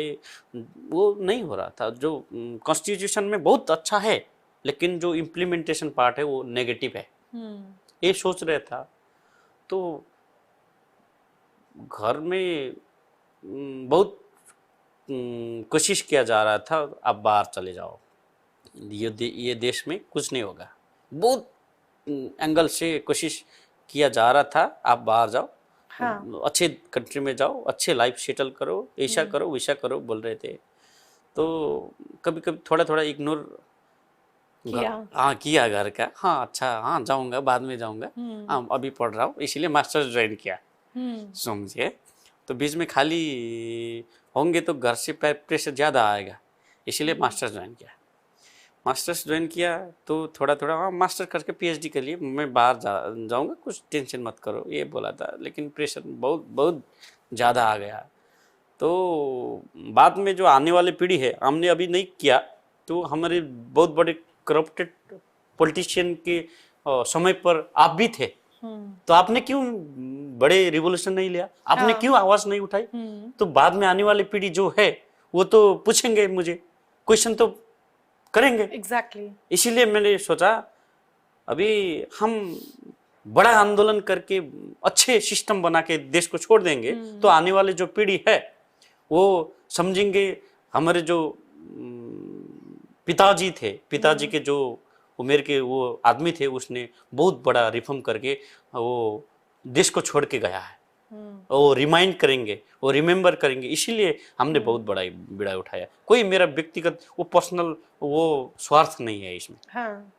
वो नहीं हो रहा था। जो कॉन्स्टिट्यूशन में बहुत अच्छा है, लेकिन जो इम्प्लीमेंटेशन पार्ट है वो नेगेटिव है, ये सोच रहे था। तो घर में बहुत कोशिश किया जा रहा था, आप बाहर चले जाओ, ये देश में कुछ नहीं होगा। बहुत एंगल से कोशिश किया जा रहा था, आप बाहर जाओ, हाँ। अच्छे कंट्री में जाओ, अच्छे लाइफ सेटल करो, ऐसा करो वैसा करो बोल रहे थे। तो कभी कभी थोड़ा इग्नोर किया घर का। हाँ अच्छा, हाँ जाऊँगा, बाद में जाऊँगा, हाँ अभी पढ़ रहा हूँ, इसीलिए मास्टर्स ज्वाइन किया। समझिए, तो बीच में खाली होंगे तो घर से प्रेशर ज़्यादा आएगा, इसीलिए मास्टर्स ज्वाइन किया। मास्टर्स ज्वाइन किया तो थोड़ा थोड़ा हाँ मास्टर करके पीएचडी के लिए मैं बाहर जाऊंगा, कुछ टेंशन मत करो ये बोला था, लेकिन प्रेशर बहुत बहुत ज़्यादा आ गया। तो बाद में जो आने वाली पीढ़ी है, हमने अभी नहीं किया तो हमारे बहुत बड़े करप्टेड पॉलिटिशियन के समय पर आप भी थे, तो आपने क्यों बड़े रिवॉल्यूशन नहीं लिया, आपने क्यों आवाज नहीं उठाई? तो बाद में आने वाली पीढ़ी जो है वो तो पूछेंगे, मुझे क्वेश्चन तो करेंगे। एग्जैक्टली इसीलिए मैंने सोचा अभी हम बड़ा आंदोलन करके अच्छे सिस्टम बना के देश को छोड़ देंगे तो आने वाले जो पीढ़ी है वो समझेंगे हमारे जो पिताजी थे, पिताजी के जो उम्र के वो आदमी थे, उसने बहुत बड़ा रिफॉर्म करके वो देश को छोड़ के गया है, वो रिमाइंड करेंगे, वो रिमेम्बर करेंगे। इसीलिए हमने बहुत बड़ा बीड़ा उठाया। कोई मेरा व्यक्तिगत वो पर्सनल वो स्वार्थ नहीं है इसमें।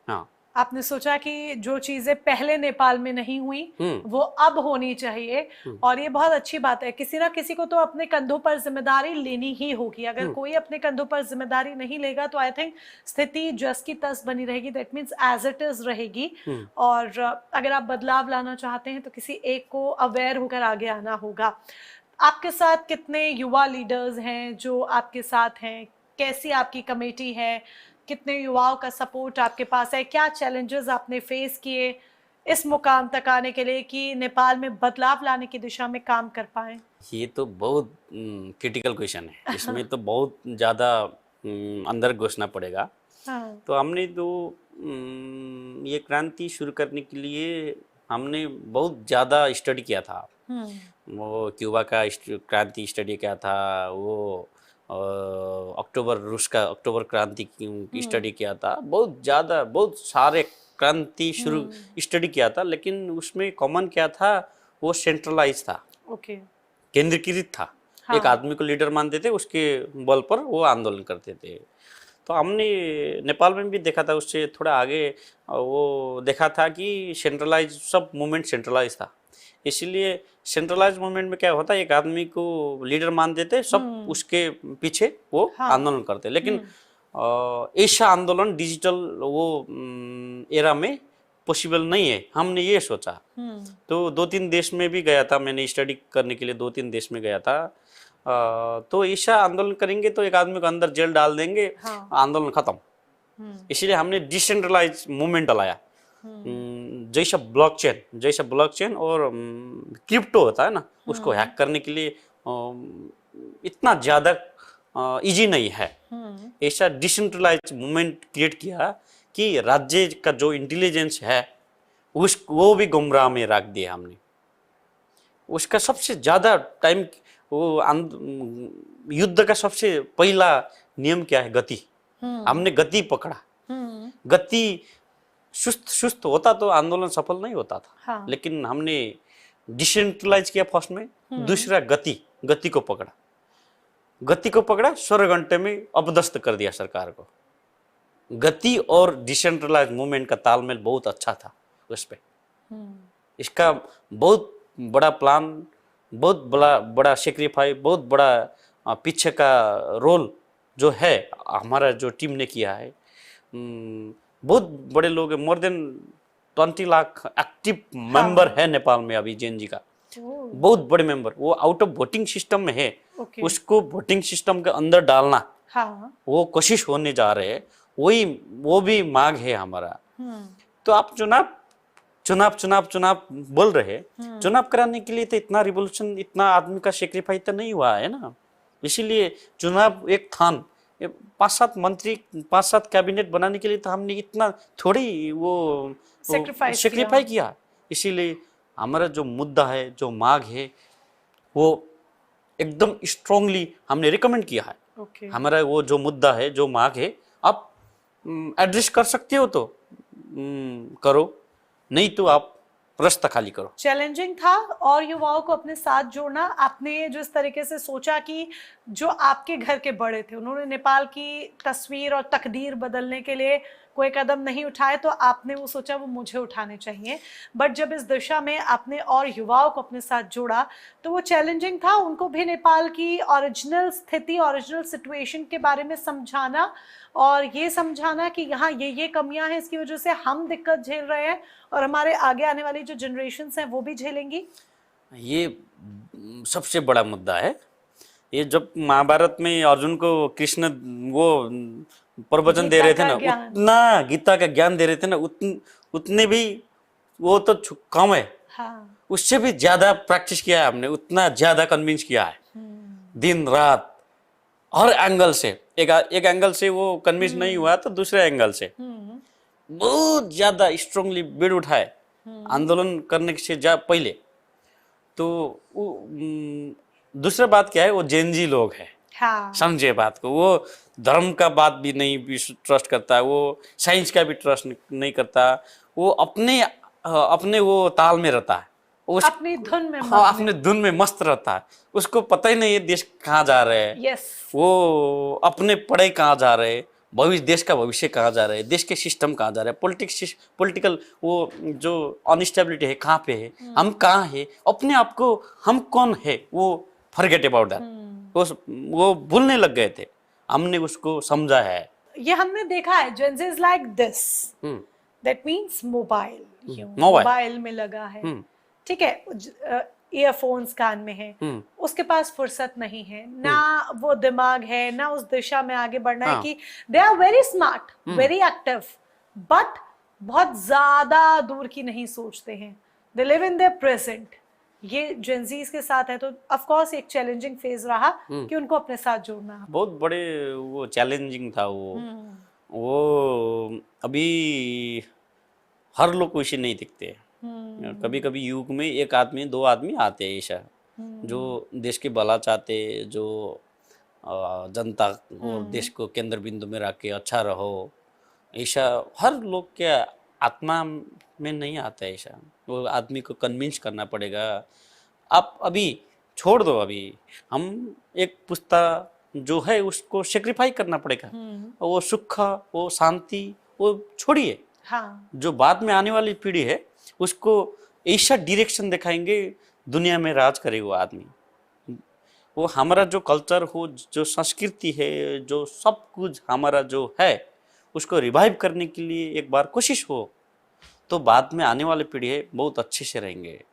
हाँ आपने सोचा कि जो चीजें पहले नेपाल में नहीं हुई वो अब होनी चाहिए, और ये बहुत अच्छी बात है। किसी ना किसी को तो अपने कंधों पर जिम्मेदारी लेनी ही होगी। अगर कोई अपने कंधों पर जिम्मेदारी नहीं लेगा तो आई थिंक स्थिति जस की तस बनी रहेगी, that means as it is रहेगी। और अगर आप बदलाव लाना चाहते हैं तो किसी एक को अवेयर होकर आगे आना होगा। आपके साथ कितने युवा लीडर्स हैं जो आपके साथ हैं? कैसी आपकी कमेटी है? कितने युवाओं का सपोर्ट आपके पास है? क्या चैलेंजेस आपने फेस किए इस मुकाम तक आने के लिए कि नेपाल में बदलाव लाने की दिशा में काम कर पाए? ये तो बहुत क्रिटिकल क्वेश्चन है, इसमें तो बहुत ज़्यादा अंदर घुसना पड़ेगा। तो हमने तो ये क्रांति शुरू करने के लिए हमने बहुत ज़्यादा स्टडी किया था। वो क्यूबा का क्रांति स्टडी किया था, वो रूस का अक्टूबर क्रांति की स्टडी किया था, बहुत ज़्यादा बहुत सारे क्रांति शुरू स्टडी किया था। लेकिन उसमें कॉमन क्या था, वो सेंट्रलाइज था, केंद्रीकृत था। एक आदमी को लीडर मानते थे, उसके बल पर वो आंदोलन करते थे। तो हमने नेपाल में भी देखा था, उससे थोड़ा आगे वो देखा था कि सेंट्रलाइज सब मूवमेंट सेंट्रलाइज था। इसीलिए सेंट्रलाइज मूवमेंट में क्या होता है, एक आदमी को लीडर मान देते, सब उसके पीछे वो आंदोलन करते। लेकिन ऐसा आंदोलन डिजिटल वो एरा में पॉसिबल नहीं है। हमने ये सोचा, तो 2-3 देश में भी गया था, मैंने स्टडी करने के लिए 2-3 देश में गया था। तो ऐसा आंदोलन करेंगे तो एक आदमी को अंदर जेल डाल देंगे, आंदोलन खत्म। इसीलिए हमने डिसेंट्रलाइज मूवमेंट लाया, जैसा ब्लॉकचेन और क्रिप्टो होता है ना, उसको हैक करने के लिए इतना ज़्यादा इजी नहीं है। ऐसा डिसेंट्रलाइज मूवमेंट क्रिएट किया कि राज्य का जो इंटेलिजेंस है वो भी गुमराह में रख दिया हमने। उसका सबसे ज़्यादा टाइम वो युद्ध का सबसे पहला नियम क्या है, गति। हमने गति पकड़ा। गति सुस्त होता तो आंदोलन सफल नहीं होता था। लेकिन हमने डिसेंट्रलाइज किया फर्स्ट में। दूसरा गति को पकड़ा। 16 घंटे में अपदस्थ कर दिया सरकार को। गति और डिसेंट्रलाइज मूवमेंट का तालमेल बहुत अच्छा था उस पे। इसका बहुत बड़ा प्लान, बहुत बड़ा सेक्रीफाई, बहुत बड़ा पीछे का रोल जो है हमारा जो टीम ने किया है। बहुत बड़े लोग हैं, more than 20 lakh active member है नेपाल में अभी जेएनजी का। बहुत बड़े मेंबर, वो आउट ऑफ वोटिंग सिस्टम में है। उसको वोटिंग सिस्टम के अंदर डालना वो कोशिश होने जा रहे हैं, वो भी मांग है हमारा। तो आप चुनाव बोल रहे, चुनाव कराने के लिए तो इतना रिवोल्यूशन, इतना आदमी का सेक्रीफाइस तो नहीं हुआ है ना। इसीलिए चुनाव एक थान 5-7 मंत्री, 5-7 कैबिनेट बनाने के लिए तो हमने इतना थोड़ी वो सेक्रीफाइस किया। इसीलिए हमारा जो मुद्दा है, जो मांग है, वो एकदम स्ट्रांगली हमने रिकमेंड किया है। हमारा वो जो मुद्दा है, जो मांग है, आप एड्रेस कर सकते हो तो करो, नहीं तो आप रास्ता खाली करो। चैलेंजिंग था और युवाओं को अपने साथ जोड़ना। आपने जिस तरीके से सोचा कि जो आपके घर के बड़े थे, उन्होंने नेपाल की तस्वीर और तकदीर बदलने के लिए कोई कदम नहीं उठाए, तो आपने वो सोचा वो मुझे उठाने चाहिए। बट जब इस दिशा में आपने और युवाओं को अपने साथ जोड़ा तो वो चैलेंजिंग था, उनको भी नेपाल की ओरिजिनल स्थिति, ओरिजिनल सिचुएशन के बारे में समझाना और ये समझाना कि यहाँ ये कमियां हैं, इसकी वजह से हम दिक्कत झेल रहे हैं और हमारे आगे आने वाली जो जनरेशन्स हैं वो भी झेलेंगी। ये सबसे बड़ा मुद्दा है। ये जब महाभारत में अर्जुन को कृष्ण वो प्रवचन दे रहे थे ना, उतना गीता का ज्ञान दे रहे थे ना, उतने भी वो तो कम है। हाँ। उससे भी ज्यादा प्रैक्टिस किया है हमने, उतना ज्यादा कन्विंस किया है दिन रात हर एंगल से। एक एंगल से वो कन्विंस नहीं हुआ तो दूसरे एंगल से बहुत ज्यादा स्ट्रांगली बीड़ उठाए आंदोलन करने से पहले। तो दूसरा बात क्या है, वो जेनजी लोग हैं। हाँ। समझे बात को, वो धर्म का बात भी नहीं ट्रस्ट करता, वो साइंस का भी ट्रस्ट नहीं करता, वो अपने वो ताल में रहता है, अपनी धुन में। हाँ, अपने धुन में मस्त रहता है। उसको पता ही नहीं है देश कहाँ जा रहे हैं। yes. वो अपने पढ़े कहाँ जा रहे हैं, देश का भविष्य कहाँ जा रहा है, देश के सिस्टम कहाँ जा रहा है, पॉलिटिकल वो जो अनस्टेबिलिटी है कहाँ पे है, हम कहाँ है, अपने आप को हम कौन है वो फॉरगेट अबाउट दैट, वो भूलने लग गए थे। हमने उसको समझा है। ये हमने देखा है, Gen Z is like this, that means mobile में लगा है, ठीक है, ईयरफोन्स कान में है, उसके पास फुर्सत नहीं है ना, वो दिमाग है ना उस दिशा में आगे बढ़ना है कि they are very smart, very active, but बहुत ज्यादा दूर की नहीं सोचते हैं, they live in their present. ये जेंजीज के साथ है, तो ऑफ कोर्स एक चैलेंजिंग फेज रहा कि उनको अपने साथ जोड़ना। बहुत बड़े वो चैलेंजिंग था वो अभी हर लोग को इसे नहीं दिखते। कभी कभी युग में एक आदमी दो आदमी आते हैं ऐसा, जो देश के भला चाहते, जो जनता और देश को केंद्र बिंदु में रख के अच्छा रहो, ऐसा हर लोग के आत्मा में नहीं आता है। ऐसा वो आदमी को कन्विंस करना पड़ेगा। आप अभी छोड़ दो, अभी हम एक पुस्ता जो है उसको सेक्रीफाई करना पड़ेगा। वो सुख, वो शांति, वो छोड़िए। हाँ। जो बाद में आने वाली पीढ़ी है उसको ऐसा डायरेक्शन दिखाएंगे, दुनिया में राज करेगा वो आदमी। वो हमारा जो कल्चर हो, जो संस्कृति है, जो सब कुछ हमारा जो है, उसको रिवाइव करने के लिए एक बार कोशिश हो, तो बाद में आने वाली पीढ़ी है बहुत अच्छे से रहेंगे।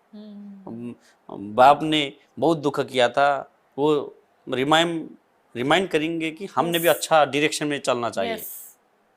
बाप ने बहुत दुख किया था, वो रिमाइंड करेंगे कि हमने भी अच्छा डायरेक्शन में चलना चाहिए।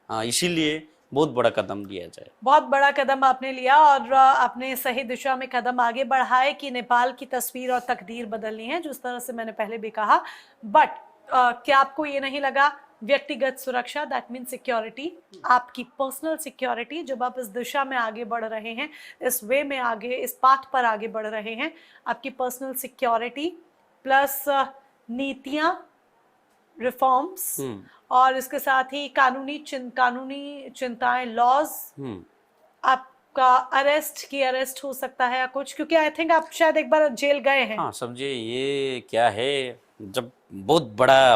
हाँ, इसीलिए बहुत बड़ा कदम लिया जाए। बहुत बड़ा कदम आपने लिया और आपने सही दिशा में कदम आगे बढ़ाए कि नेपाल की तस्वीर और तकदीर बदलनी है, जिस तरह से मैंने पहले भी कहा। बट क्या आपको ये नहीं लगा व्यक्तिगत सुरक्षा, दैट मीन सिक्योरिटी, आपकी पर्सनल सिक्योरिटी, जब आप इस दिशा में आगे बढ़ रहे हैं, इस वे में आगे, इस पाथ पर आगे बढ़ रहे हैं, आपकी पर्सनल सिक्योरिटी प्लस नीतियां, रिफॉर्म्स और इसके साथ ही कानूनी चिंताएं, लॉज, आपका अरेस्ट हो सकता है या कुछ, क्योंकि आई थिंक आप शायद एक बार जेल गए हैं। हाँ, समझिए ये क्या है, जब बहुत बड़ा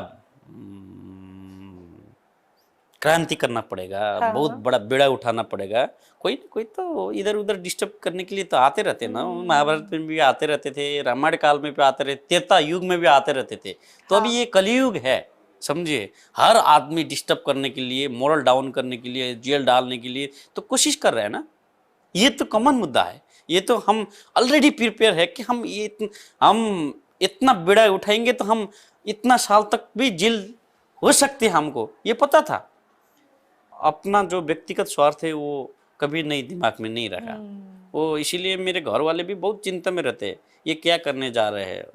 क्रांति करना पड़ेगा। हाँ। बहुत बड़ा बेड़ा उठाना पड़ेगा। कोई तो इधर उधर डिस्टर्ब करने के लिए तो आते रहते ना। महाभारत में भी आते रहते थे, रामायण काल में भी आते रहते, त्रेता युग में भी आते रहते थे। तो हाँ। अभी ये कलयुग है, समझिए। हर आदमी डिस्टर्ब करने के लिए, मोरल डाउन करने के लिए, जेल डालने के लिए तो कोशिश कर रहे हैं ना। ये तो कॉमन मुद्दा है। ये तो हम ऑलरेडी प्रिपेयर है कि हम इतना बेड़ा उठाएंगे तो हम इतना साल तक भी जेल हो सकते हैं, हमको ये पता था। अपना जो व्यक्तिगत स्वार्थ है वो कभी नहीं दिमाग में नहीं रखा। वो इसीलिए मेरे घर वाले भी बहुत चिंता में रहते हैं, ये क्या करने जा रहे हैं।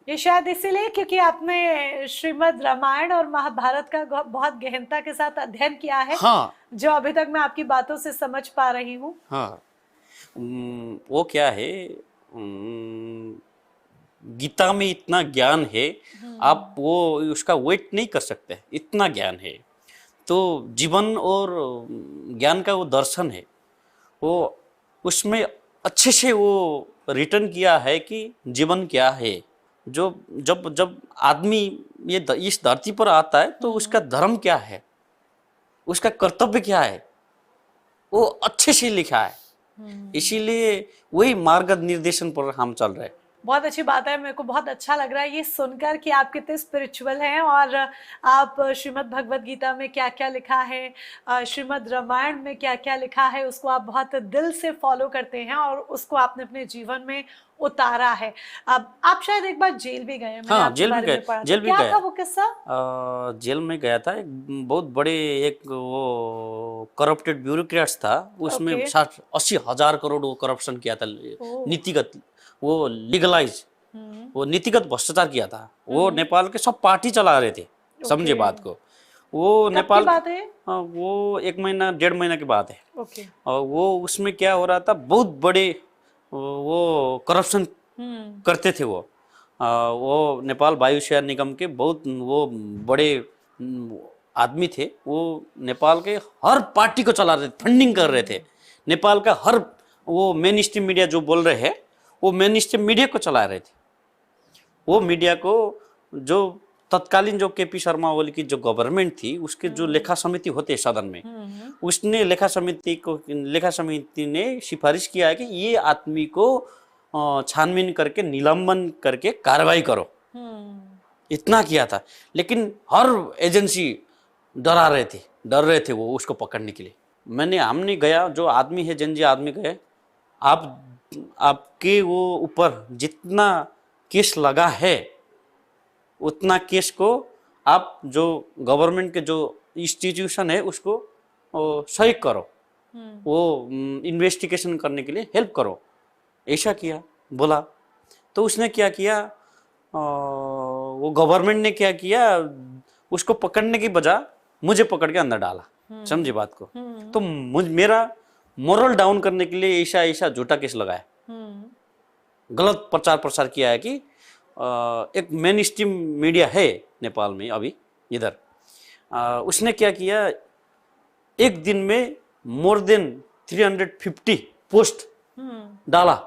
ये शायद इसीलिए क्योंकि आपने श्रीमद् रामायण और महाभारत का बहुत गहनता के साथ अध्ययन किया है। हाँ। जो अभी तक मैं आपकी बातों से समझ पा रही हूँ। हाँ। वो क्या है, गीता में इतना ज्ञान है, आप वो उसका वेट नहीं कर सकते, इतना ज्ञान है। तो जीवन और ज्ञान का वो दर्शन है, वो उसमें अच्छे से वो रिटर्न किया है कि जीवन क्या है, जो जब जब आदमी इस धरती पर आता है तो उसका धर्म क्या है, उसका कर्तव्य क्या है, वो अच्छे से लिखा है। इसीलिए वही मार्ग निर्देशन पर हम चल रहे हैं। बहुत अच्छी बात है, मेरे को बहुत अच्छा लग रहा है ये सुनकर कि आप कितने स्पिरिचुअल हैं और आप श्रीमद् भगवत गीता में क्या क्या लिखा है, श्रीमद् रामायण में क्या क्या लिखा है, उसको आप बहुत दिल से फॉलो करते हैं और उसको आपने अपने जीवन में उतारा है। अब आप शायद एक बार जेल भी गए हैं, मैंने हाँ, आपके जेल भी बारे में गए, पढ़ा था। जेल भी क्या गया। था वो किस्सा? जेल में गया था, एक बहुत बड़े एक वो करप्टेड ब्यूरोक्रेट्स था, उसमें ओके। 60-80 हजार करोड़ वो करप्शन किया था, ओह। नीतिगत वो लीगलाइज, वो नीतिगत भ्रष्टाचार किया था। वो नेपाल के सब पार्टी चला रहे थे, समझे ओके। बात को। वो कब की नेपाल बात है? हाँ, वो 1 महीना 1.5 महीना की बात है। ओके। और वो उसमें क्या हो रहा था, बहुत बड़े वो करप्शन करते थे वो नेपाल वायुसेना निगम के बहुत वो बड़े आदमी थे। वो नेपाल के हर पार्टी को चला रहे थे, फंडिंग कर रहे थे। नेपाल का हर वो मेन स्ट्रीम मीडिया जो बोल रहे हैं, वो मेन स्ट्रीम मीडिया को चला रहे थे। वो मीडिया को जो तत्कालीन जो केपी शर्मा ओली की जो गवर्नमेंट थी, उसके जो लेखा समिति होते सदन में, उसने लेखा समिति ने सिफारिश किया है कि ये आदमी को छानबीन करके निलंबन करके कार्रवाई करो, इतना किया था। लेकिन हर एजेंसी डर रहे थे वो उसको पकड़ने के लिए। हमने गया, जो आदमी है जनजी आदमी गए, आपके वो ऊपर जितना केस लगा है उतना केस को आप जो गवर्नमेंट के जो इंस्टीट्यूशन है उसको सही करो, वो इन्वेस्टिगेशन करने के लिए हेल्प करो, ऐसा किया बोला। तो उसने क्या किया, वो गवर्नमेंट ने क्या किया, उसको पकड़ने की बजाय मुझे पकड़ के अंदर डाला, समझे बात को। तो मेरा मोरल डाउन करने के लिए ऐसा झूठा केस लगाया, गलत प्रचार प्रसार किया है कि एक मेन स्ट्रीम मीडिया है नेपाल में अभी इधर, उसने क्या किया, एक दिन में मोर देन 350 पोस्ट डाला,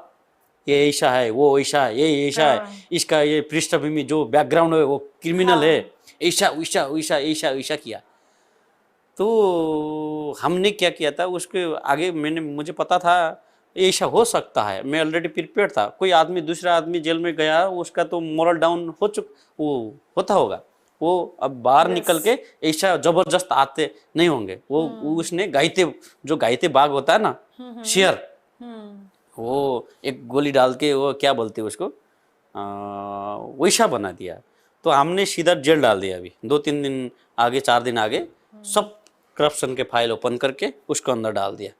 ये ऐसा है, वो ऐसा है, ये ऐसा है, इसका ये पृष्ठभूमि जो बैकग्राउंड है वो क्रिमिनल है, ऐसा वैसा वैसा ऐसा वैसा किया। तो हमने क्या किया था, उसके आगे मुझे पता था ऐसा हो सकता है, मैं ऑलरेडी प्रिपेयर था। कोई आदमी दूसरा आदमी जेल में गया, उसका तो मोरल डाउन वो होता होगा, वो अब बाहर निकल के ऐसा जबरदस्त आते नहीं होंगे। वो उसने गायते बाघ होता है ना, शेर, वो एक गोली डाल के वो क्या बोलते हैं उसको, वैसा बना दिया। तो हमने सीधा जेल डाल दिया। अभी 2-3 दिन आगे, 4 दिन आगे सब करप्शन के फाइल ओपन करके उसको अंदर डाल दिया।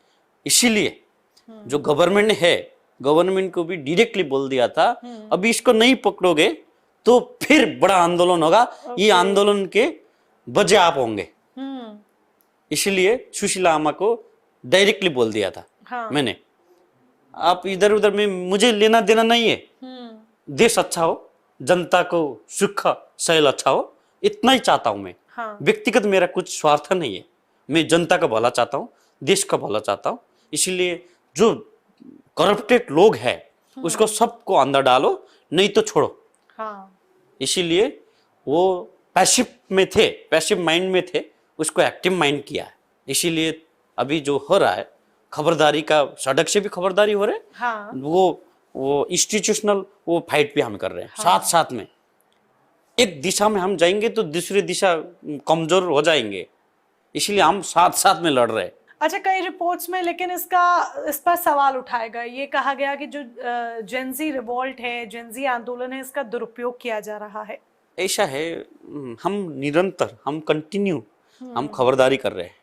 इसीलिए जो गवर्नमेंट है, गवर्नमेंट को भी डायरेक्टली बोल दिया था, अभी इसको नहीं पकड़ोगे तो फिर बड़ा आंदोलन होगा, ये आंदोलन के वजह आप होंगे। इसीलिए सुशीला आमा को डायरेक्टली बोल दिया था मैंने, आप इधर उधर में मुझे लेना देना नहीं है, देश अच्छा हो, जनता को सुख सहल अच्छा हो, इतना ही चाहता हूं मैं। व्यक्तिगत मेरा कुछ स्वार्थ नहीं है, मैं जनता का भला चाहता हूँ, देश का भला चाहता हूँ। इसीलिए जो करप्टेड लोग हैं उसको सबको अंदर डालो, नहीं तो छोड़ो। इसीलिए वो पैसिव माइंड में थे, उसको एक्टिव माइंड किया है। इसीलिए अभी जो हो रहा है, खबरदारी का, सड़क से भी खबरदारी हो रहे हैं, वो इंस्टीट्यूशनल वो फाइट भी हम कर रहे हैं। साथ साथ में एक दिशा में हम जाएंगे तो दूसरी दिशा कमजोर हो जाएंगे, इसलिए हम साथ साथ में लड़ रहे हैं। अच्छा, कई रिपोर्ट्स में लेकिन इस पर सवाल उठाया गया, ये कहा गया कि जो जेंजी रिवोल्ट है, जेंजी आंदोलन है, इसका दुरुपयोग किया जा रहा है। ऐसा है, हम निरंतर, हम कंटिन्यू हम खबरदारी कर रहे हैं।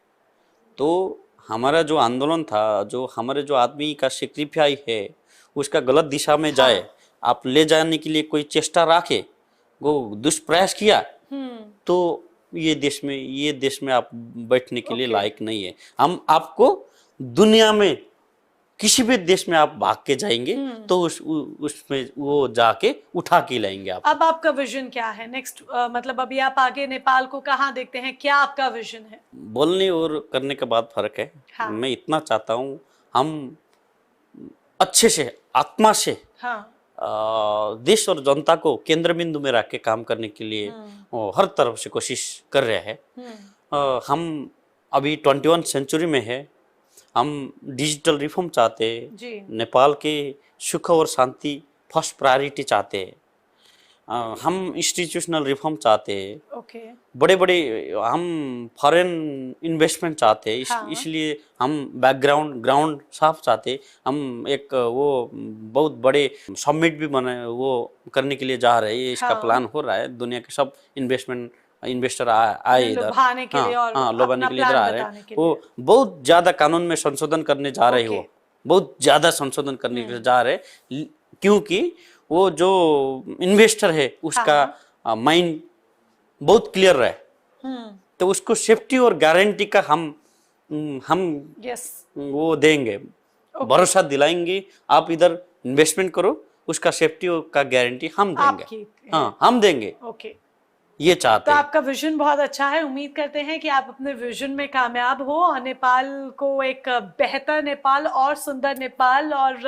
तो हमारा जो आंदोलन था, जो हमारे जो आदमी का सेक्रीफाई है, उसका गलत दिशा में जाए, आप ले जाने के लिए कोई चेष्टा रखे, वो दुष्प्रयास किया, तो ये देश में आप बैठने के लिए लायक नहीं है। हम आपको दुनिया में किसी भी देश में आप भाग के जाएंगे तो उसमें वो जाके उठा के लाएंगे आप। अब आपका विजन क्या है नेक्स्ट, मतलब अभी आप आगे नेपाल को कहाँ देखते हैं, क्या आपका विजन है? बोलने और करने का बात फर्क है। मैं इतना चाहता हूँ हम अच्छे से, आत्मा से देश और जनता को केंद्र बिंदु में रख के काम करने के लिए वो हर तरफ से कोशिश कर रहे हैं। हम अभी 21 सेंचुरी में है, हम डिजिटल रिफॉर्म चाहते हैं, जी नेपाल के सुख और शांति फर्स्ट प्रायोरिटी चाहते हैं, हम इंस्टीट्यूशनल रिफॉर्म चाहते हैं, ओके बड़े बड़े हम फॉरेन इन्वेस्टमेंट चाहते हैं, हाँ। इसलिए हम ग्राउंड साफ चाहते हैं। हम एक वो बहुत बड़े समिट भी बने वो करने के लिए जा रहे हैं, इसका हाँ। प्लान हो रहा है। दुनिया के सब इन्वेस्टर आए इधर, लुभाने के लिए और हाँ लोबाने अपना के लिए इधर प्लान आ रहे बताने हैं। के वो लिए। बहुत ज्यादा कानून में संशोधन करने जा रहे हैं, ओके। वो बहुत ज्यादा संशोधन करने के लिए जा रहे हैं, क्योंकि वो जो इन्वेस्टर है उसका माइंड बहुत क्लियर है, तो उसको सेफ्टी और गारंटी का हम यस वो देंगे, भरोसा दिलाएंगे। आप इधर इन्वेस्टमेंट करो, उसका सेफ्टी का गारंटी हम देंगे, आपकी हाँ हम देंगे, ओके। ये चाहते तो हैं। आपका विजन बहुत अच्छा है, उम्मीद करते हैं कि आप अपने विजन में कामयाब हो और नेपाल को एक बेहतर नेपाल और सुंदर नेपाल और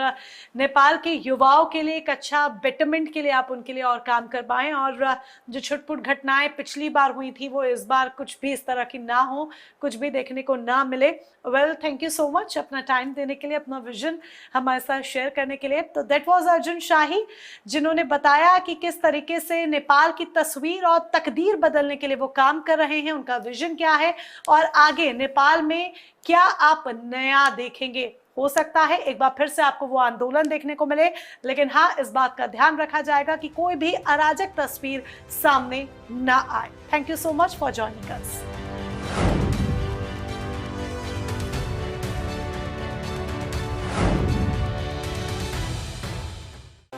नेपाल के युवाओं के लिए एक अच्छा बेटरमेंट के लिए आप उनके लिए और काम कर पाएं, और जो छुटपुट घटनाएं पिछली बार हुई थी वो इस बार कुछ भी इस तरह की ना हो, कुछ भी देखने को ना मिले। Well, thank you so much अपना टाइम देने के लिए, अपना विजन हमारे साथ शेयर करने के लिए। तो दैट वाज अर्जुन शाही, जिन्होंने बताया कि किस तरीके से नेपाल की तस्वीर और तकदीर बदलने के लिए वो काम कर रहे हैं, उनका विजन क्या है और आगे नेपाल में क्या आप नया देखेंगे। हो सकता है एक बार फिर से आपको वो आंदोलन देखने को मिले, लेकिन हाँ, इस बात का ध्यान रखा जाएगा कि कोई भी अराजक तस्वीर सामने ना आए। Thank you so much for joining us.